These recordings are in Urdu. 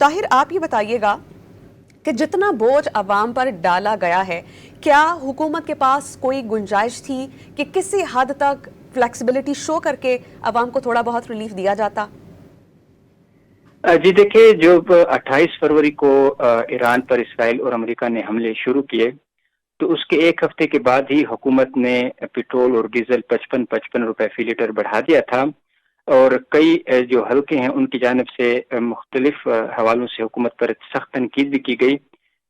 طاہر آپ یہ بتائیے گا کہ جتنا بوجھ عوام پر ڈالا گیا ہے کیا حکومت کے پاس کوئی گنجائش تھی کہ کسی حد تک فلیکسیبلٹی شو کر کے عوام کو تھوڑا بہت ریلیف دیا جاتا؟ جی دیکھیں، جو 28 فروری کو ایران پر اسرائیل اور امریکہ نے حملے شروع کیے تو اس کے ایک ہفتے کے بعد ہی حکومت نے پیٹرول اور ڈیزل 55 روپے فی لیٹر بڑھا دیا تھا، اور کئی جو حلقے ہیں ان کی جانب سے مختلف حوالوں سے حکومت پر سخت تنقید بھی کی گئی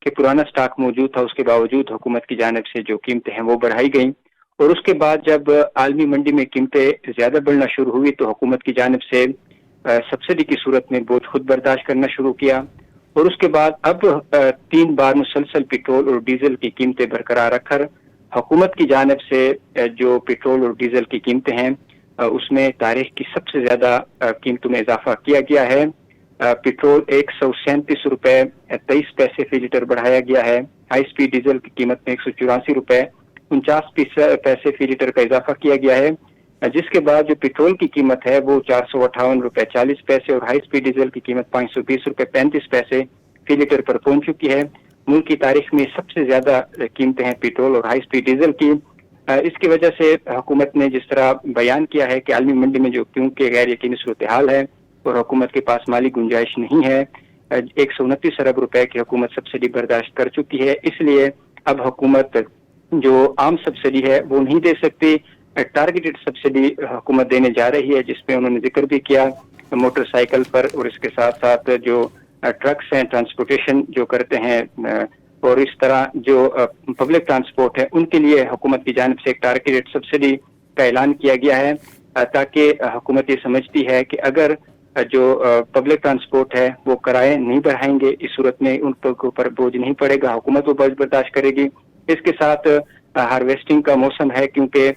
کہ پرانا سٹاک موجود تھا، اس کے باوجود حکومت کی جانب سے جو قیمتیں ہیں وہ بڑھائی گئیں، اور اس کے بعد جب عالمی منڈی میں قیمتیں زیادہ بڑھنا شروع ہوئی تو حکومت کی جانب سے سبسڈی کی صورت میں بوجھ خود برداشت کرنا شروع کیا، اور اس کے بعد اب 3 بار مسلسل پیٹرول اور ڈیزل کی قیمتیں برقرار رکھ کر حکومت کی جانب سے جو پیٹرول اور ڈیزل کی قیمتیں ہیں اس میں تاریخ کی سب سے زیادہ قیمتوں میں اضافہ کیا گیا ہے۔ پیٹرول 137 روپے 23 پیسے فی لیٹر بڑھایا گیا ہے، ہائی سپیڈ ڈیزل کی قیمت میں 184 روپے 49 پیسے فی لیٹر کا اضافہ کیا گیا ہے، جس کے بعد جو پیٹرول کی قیمت ہے وہ 458 روپے 40 پیسے اور ہائی سپیڈ ڈیزل کی قیمت 520 روپے 35 پیسے فی لیٹر پر پہنچ چکی ہے۔ ملک کی تاریخ میں سب سے زیادہ قیمتیں ہیں پیٹرول اور ہائی سپیڈ ڈیزل کی۔ اس کی وجہ سے حکومت نے جس طرح بیان کیا ہے کہ عالمی منڈی میں جو کیونکہ غیر یقینی صورتحال ہے اور حکومت کے پاس مالی گنجائش نہیں ہے، 129 ارب روپے کی حکومت سبسڈی برداشت کر چکی ہے، اس لیے اب حکومت جو عام سبسڈی ہے وہ نہیں دے سکتی، ٹارگیٹڈ سبسڈی حکومت دینے جا رہی ہے، جس میں انہوں نے ذکر بھی کیا موٹر سائیکل پر اور اس کے ساتھ ساتھ جو ٹرکس ہیں ٹرانسپورٹیشن جو کرتے ہیں اور اس طرح جو پبلک ٹرانسپورٹ ہے ان کے لیے حکومت کی جانب سے ایک ٹارگیٹڈ سبسڈی کا اعلان کیا گیا ہے، تاکہ حکومت یہ سمجھتی ہے کہ اگر جو پبلک ٹرانسپورٹ ہے وہ کرائے نہیں بڑھائیں گے اس صورت میں ان کے اوپر بوجھ نہیں پڑے گا، حکومت وہ بوجھ برداشت کرے گی۔ اس کے ساتھ ہارویسٹنگ کا موسم ہے کیونکہ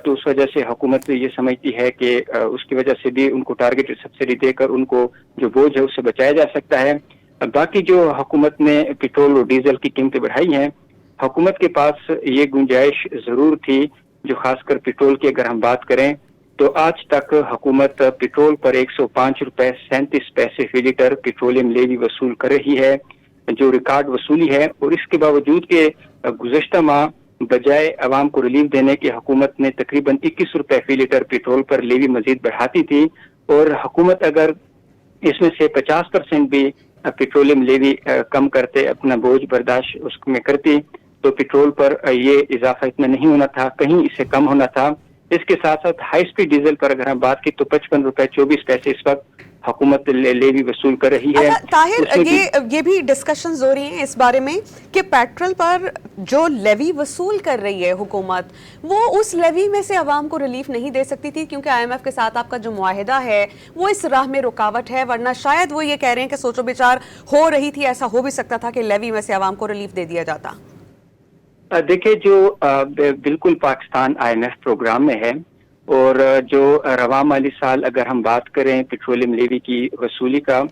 تو اس وجہ سے حکومت یہ سمجھتی ہے کہ اس کی وجہ سے بھی ان کو ٹارگیٹڈ سبسڈی دے کر ان کو جو بوجھ ہے اس سے بچایا جا سکتا ہے۔ باقی جو حکومت نے پیٹرول اور ڈیزل کی قیمتیں بڑھائی ہیں، حکومت کے پاس یہ گنجائش ضرور تھی، جو خاص کر پیٹرول کی اگر ہم بات کریں تو آج تک حکومت پیٹرول پر 105 روپے 37 پیسے فی لیٹر پیٹرولیم لیوی وصول کر رہی ہے، جو ریکارڈ وصولی ہے، اور اس کے باوجود کہ گزشتہ ماہ بجائے عوام کو ریلیف دینے کی حکومت نے تقریباً 21 روپے فی لیٹر پیٹرول پر لیوی مزید بڑھاتی تھی، اور حکومت اگر اس میں سے 50% بھی پیٹرولیم لیوی کم کرتے، اپنا بوجھ برداشت اس میں کرتی تو پیٹرول پر یہ اضافہ اتنا نہیں ہونا تھا، کہیں اسے کم ہونا تھا۔ اس کے ساتھ ساتھ ہائی سپیڈ ڈیزل پر اگر ہم بات کی تو 55 روپے 24 پیسے اس وقت حکومت لیوی وصول کر رہی ہے۔ اچھا طاہر، یہ بھی ڈسکشنز ہو رہی ہیں اس بارے میں کہ پیٹرول پر جو لیوی وصول کر رہی ہے حکومت، وہ اس لیوی میں سے عوام کو ریلیف نہیں دے سکتی تھی کیونکہ آئی ایم ایف کے ساتھ آپ کا جو معاہدہ ہے وہ اس راہ میں رکاوٹ ہے، ورنہ شاید وہ یہ کہہ رہے ہیں کہ سوچو بچار ہو رہی تھی، ایسا ہو بھی سکتا تھا کہ لیوی میں سے عوام کو ریلیف دے دیا جاتا۔ دیکھیں، جو بالکل Pakistan I M F program میں ہے، اور جو رواں مالی سال اگر ہم بات کریں پیٹرولیم لیوی کی وصولی کا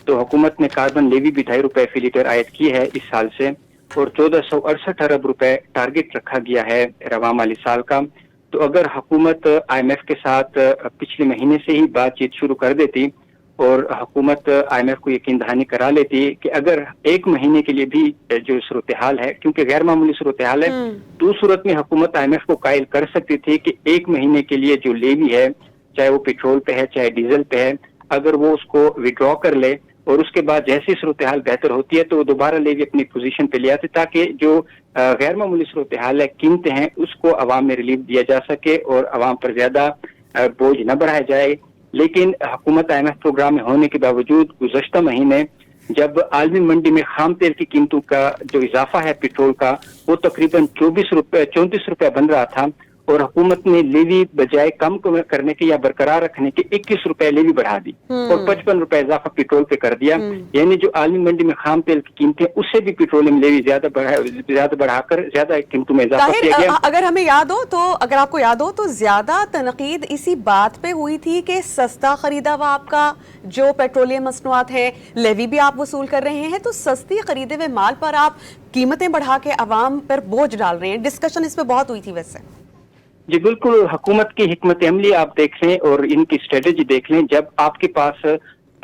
تو حکومت نے کاربن لیوی بھی 2.5 روپے فی لیٹر عائد کی ہے اس سال سے، اور 1468 ارب روپے ٹارگٹ رکھا گیا ہے رواں مالی سال کا۔ تو اگر حکومت آئی ایم ایف کے ساتھ پچھلے مہینے سے ہی بات چیت شروع کر دیتی اور حکومت آئی ایم ایف کو یقین دہانی کرا لیتی کہ اگر ایک مہینے کے لیے بھی جو صورتحال ہے، کیونکہ غیر معمولی صورتحال ہے، تو اس صورت میں حکومت آئی ایم ایف کو قائل کر سکتی تھی کہ ایک مہینے کے لیے جو لیوی ہے، چاہے وہ پیٹرول پہ ہے چاہے ڈیزل پہ ہے، اگر وہ اس کو وڈرا کر لے اور اس کے بعد جیسی صورتحال بہتر ہوتی ہے تو وہ دوبارہ لیوی اپنی پوزیشن پہ لے آتے، تاکہ جو غیر معمولی صورتحال ہے، قیمتیں ہیں، اس کو عوام میں ریلیف دیا جا سکے اور عوام پر زیادہ بوجھ نہ بڑھایا جائے۔ لیکن حکومت آئی ایم ایف پروگرام میں ہونے کے باوجود گزشتہ مہینے جب عالمی منڈی میں خام تیل کی قیمتوں کا جو اضافہ ہے پیٹرول کا وہ تقریباً 34 روپے بن رہا تھا، اور حکومت نے لیوی بجائے کم کرنے کے یا برقرار رکھنے کے 21 روپے لیوی بڑھا دی اور 55 روپے اضافہ پیٹرول پہ کر دیا، یعنی جو عالمی منڈی میں خام تیل کی قیمتیں اس سے بھی پیٹرولیم لیوی زیادہ بڑھا کر زیادہ قیمتوں میں اضافہ کیا گیا۔ اگر ہمیں یاد ہو تو، اگر آپ کو یاد ہو تو زیادہ تنقید اسی بات پہ ہوئی تھی کہ سستا خریدا ہوا آپ کا جو پیٹرولیم مصنوعات ہے لیوی بھی آپ وصول کر رہے ہیں، تو سستی خریدے ہوئے مال پر آپ قیمتیں بڑھا کے عوام پر بوجھ ڈال رہے ہیں۔ ڈسکشن اس پہ بہت ہوئی تھی ویسے۔ جی بالکل، حکومت کی حکمت عملی آپ دیکھ لیں اور ان کی اسٹریٹجی دیکھ لیں، جب آپ کے پاس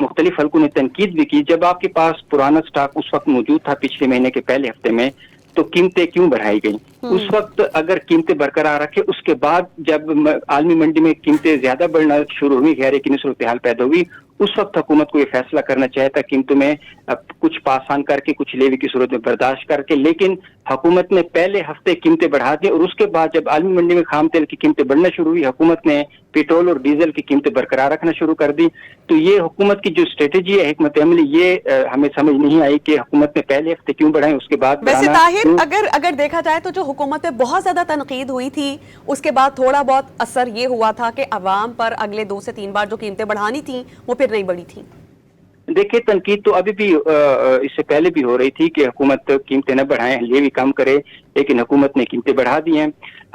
مختلف حلقوں نے تنقید بھی کی، جب آپ کے پاس پرانا سٹاک اس وقت موجود تھا پچھلے مہینے کے پہلے ہفتے میں، تو قیمتیں کیوں بڑھائی گئیں؟ اس وقت اگر قیمتیں برقرار رکھے، اس کے بعد جب عالمی منڈی میں قیمتیں زیادہ بڑھنا شروع ہوئی، غیر یقینی صورتحال پیدا ہوئی، اس وقت حکومت کو یہ فیصلہ کرنا چاہیے تھا قیمتوں میں کچھ پاس آن کر کے، کچھ لیوی کی صورت میں برداشت کر کے، لیکن حکومت نے پہلے ہفتے قیمتیں بڑھا دی اور اس کے بعد جب عالمی منڈی میں خام تیل کی قیمتیں بڑھنا شروع ہوئی، حکومت نے پیٹرول اور ڈیزل کی قیمتیں برقرار رکھنا شروع کر دی۔ تو یہ حکومت کی جو اسٹریٹجی ہے، حکمت عملی، یہ ہمیں سمجھ نہیں آئی کہ حکومت نے پہلے ہفتے کیوں بڑھائیں، اس کے بعد ویسے بڑھانا طاہر اگر دیکھا جائے تو جو حکومت پہ بہت زیادہ تنقید ہوئی تھی، اس کے بعد تھوڑا بہت اثر یہ ہوا تھا کہ عوام پر اگلے 2 سے 3 بار جو قیمتیں بڑھانی تھیں وہ پھر نہیں بڑھی تھیں۔ دیکھیں، تنقید تو ابھی بھی اس سے پہلے بھی ہو رہی تھی کہ حکومت قیمتیں نہ بڑھائیں، یہ بھی کم کرے، لیکن حکومت نے قیمتیں بڑھا دی ہیں۔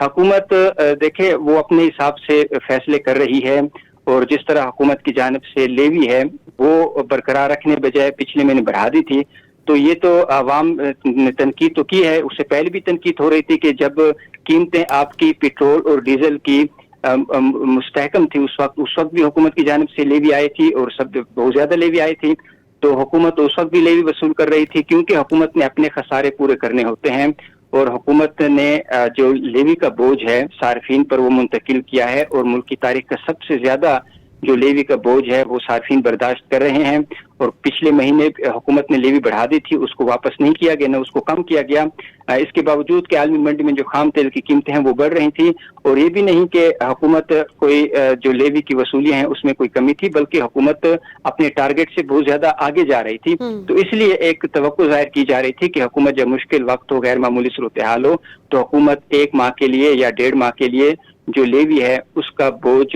حکومت دیکھیں وہ اپنے حساب سے فیصلے کر رہی ہے، اور جس طرح حکومت کی جانب سے لیوی ہے وہ برقرار رکھنے بجائے پچھلے مہینے بڑھا دی تھی، تو یہ تو عوام نے تنقید تو کی ہے۔ اس سے پہلے بھی تنقید ہو رہی تھی کہ جب قیمتیں آپ کی پیٹرول اور ڈیزل کی مستحکم تھی، اس وقت بھی حکومت کی جانب سے لیوی آئی تھی، اور سب بہت زیادہ لیوی آئی تھی، تو حکومت اس وقت بھی لیوی وصول کر رہی تھی، کیونکہ حکومت نے اپنے خسارے پورے کرنے ہوتے ہیں، اور حکومت نے جو لیوی کا بوجھ ہے صارفین پر وہ منتقل کیا ہے، اور ملک کی تاریخ کا سب سے زیادہ جو لیوی کا بوجھ ہے وہ صارفین برداشت کر رہے ہیں۔ اور پچھلے مہینے حکومت نے لیوی بڑھا دی تھی، اس کو واپس نہیں کیا گیا، نہ اس کو کم کیا گیا، اس کے باوجود کہ عالمی منڈی میں جو خام تیل کی قیمتیں ہیں وہ بڑھ رہی تھیں، اور یہ بھی نہیں کہ حکومت کوئی جو لیوی کی وصولیاں ہیں اس میں کوئی کمی تھی، بلکہ حکومت اپنے ٹارگٹ سے بہت زیادہ آگے جا رہی تھی۔ تو اس لیے ایک توقع ظاہر کی جا رہی تھی کہ حکومت جب مشکل وقت ہو، غیر معمولی صورتحال ہو، تو حکومت 1 ماہ کے لیے یا 1.5 ماہ کے لیے جو لیوی ہے اس کا بوجھ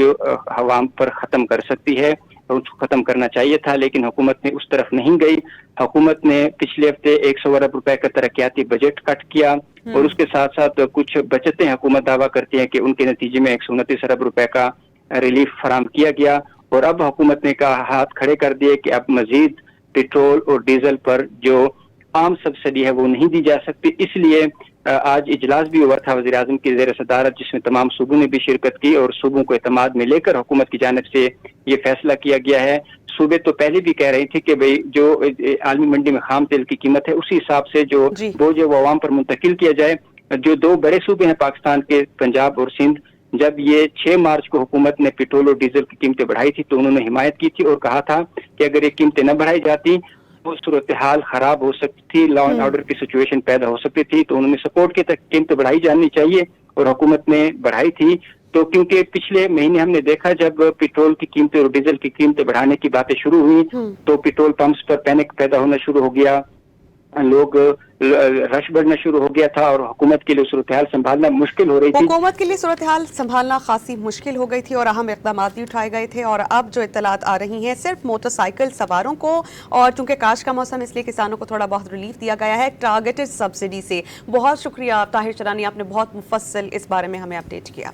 عوام پر ختم کر سکتی ہے، اور اس کو ختم کرنا چاہیے تھا، لیکن حکومت نے اس طرف نہیں گئی۔ حکومت نے پچھلے ہفتے 100 ارب روپے کا ترقیاتی بجٹ کٹ کیا، اور اس کے ساتھ ساتھ کچھ بچتیں حکومت دعویٰ کرتی ہیں کہ ان کے نتیجے میں 129 ارب روپے کا ریلیف فراہم کیا گیا، اور اب حکومت نے کہا ہاتھ کھڑے کر دیے کہ اب مزید پیٹرول اور ڈیزل پر جو عام سبسڈی ہے وہ نہیں دی جا سکتی۔ اس لیے آج اجلاس بھی ہوا تھا وزیر اعظم کی زیر صدارت، جس میں تمام صوبوں نے بھی شرکت کی، اور صوبوں کو اعتماد میں لے کر حکومت کی جانب سے یہ فیصلہ کیا گیا ہے۔ صوبے تو پہلے بھی کہہ رہی تھی کہ بھئی جو عالمی منڈی میں خام تیل کی قیمت ہے اسی حساب سے جو بوجھ ہے وہ عوام پر منتقل کیا جائے۔ جو 2 بڑے صوبے ہیں پاکستان کے، پنجاب اور سندھ، جب یہ 6 مارچ کو حکومت نے پیٹرول اور ڈیزل کی قیمتیں بڑھائی تھی تو انہوں نے حمایت کی تھی اور کہا تھا کہ اگر یہ قیمتیں نہ بڑھائی جاتی تو صورتحال خراب ہو سکتی تھی، لا اینڈ آرڈر کی سچویشن پیدا ہو سکتی تھی، تو انہوں نے سپورٹ کی تک قیمتیں بڑھائی جانی چاہیے، اور حکومت نے بڑھائی تھی۔ تو کیونکہ پچھلے مہینے ہم نے دیکھا جب پیٹرول کی قیمتیں اور ڈیزل کی قیمتیں بڑھانے کی باتیں شروع ہوئی تو پیٹرول پمپس پر پینک پیدا ہونا شروع ہو گیا، لوگ رش بڑھنا شروع ہو گیا تھا، اور حکومت کے لیے صورتحال سنبھالنا مشکل ہو رہی تھی۔ حکومت کے لیے صورتحال سنبھالنا خاصی مشکل ہو گئی تھی، اور اہم اقدامات بھی اٹھائے گئے تھے، اور اب جو اطلاعات آ رہی ہیں صرف موٹر سائیکل سواروں کو، اور چونکہ کاشت کا موسم اس لیے کسانوں کو تھوڑا بہت ریلیف دیا گیا ہے ٹارگیٹڈ سبسڈی سے۔ بہت شکریہ طاہر چرانی، آپ نے بہت مفصل اس بارے میں ہمیں اپڈیٹ کیا۔